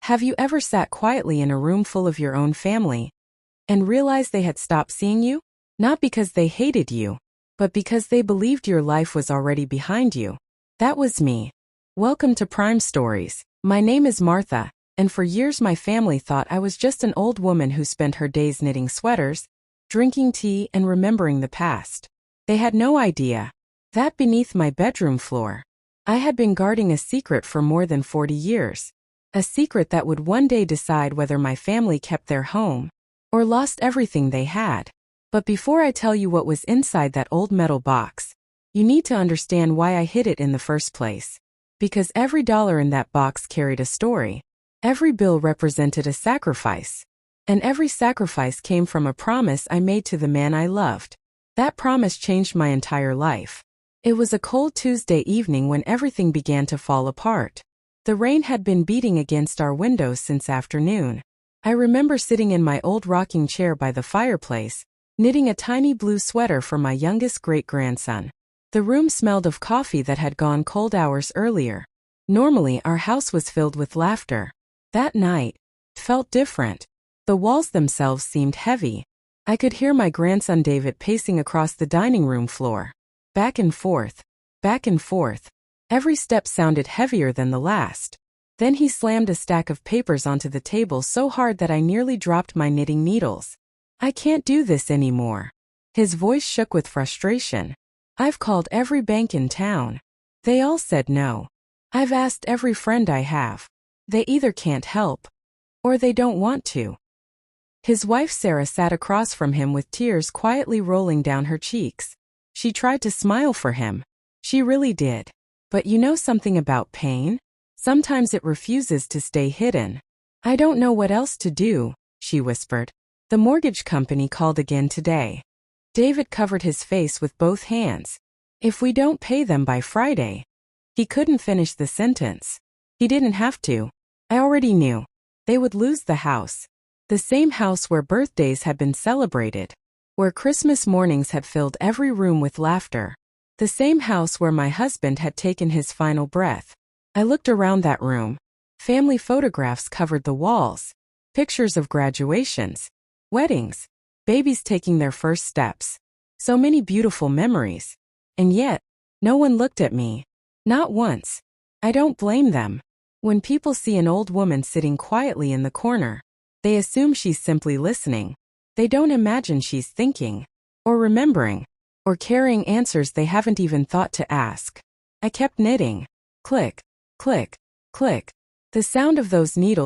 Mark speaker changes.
Speaker 1: Have you ever sat quietly in a room full of your own family and realized they had stopped seeing you? Not because they hated you, but because they believed your life was already behind you. That was me. Welcome to Prime Stories. My name is Martha, and for years my family thought I was just an old woman who spent her days knitting sweaters, drinking tea, and remembering the past. They had no idea that beneath my bedroom floor, I had been guarding a secret for more than 40 years. A secret that would one day decide whether my family kept their home or lost everything they had. But before I tell you what was inside that old metal box, you need to understand why I hid it in the first place. Because every dollar in that box carried a story. Every bill represented a sacrifice. And every sacrifice came from a promise I made to the man I loved. That promise changed my entire life. It was a cold Tuesday evening when everything began to fall apart. The rain had been beating against our windows since afternoon. I remember sitting in my old rocking chair by the fireplace, knitting a tiny blue sweater for my youngest great-grandson. The room smelled of coffee that had gone cold hours earlier. Normally, our house was filled with laughter. That night felt different. The walls themselves seemed heavy. I could hear my grandson David pacing across the dining room floor. Back and forth. Back and forth. Every step sounded heavier than the last. Then he slammed a stack of papers onto the table so hard that I nearly dropped my knitting needles. I can't do this anymore. His voice shook with frustration. I've called every bank in town. They all said no. I've asked every friend I have. They either can't help or they don't want to. His wife Sarah sat across from him with tears quietly rolling down her cheeks. She tried to smile for him. She really did. But you know something about pain? Sometimes it refuses to stay hidden. I don't know what else to do, she whispered. The mortgage company called again today. David covered his face with both hands. If we don't pay them by Friday. He couldn't finish the sentence. He didn't have to. I already knew. They would lose the house. The same house where birthdays had been celebrated. Where Christmas mornings had filled every room with laughter. The same house where my husband had taken his final breath. I looked around that room. Family photographs covered the walls. Pictures of graduations, weddings, babies taking their first steps. So many beautiful memories. And yet, no one looked at me. Not once. I don't blame them. When people see an old woman sitting quietly in the corner, they assume she's simply listening. They don't imagine she's thinking, or remembering, or carrying answers they haven't even thought to ask. I kept knitting. Click, click, click. The sound of those needles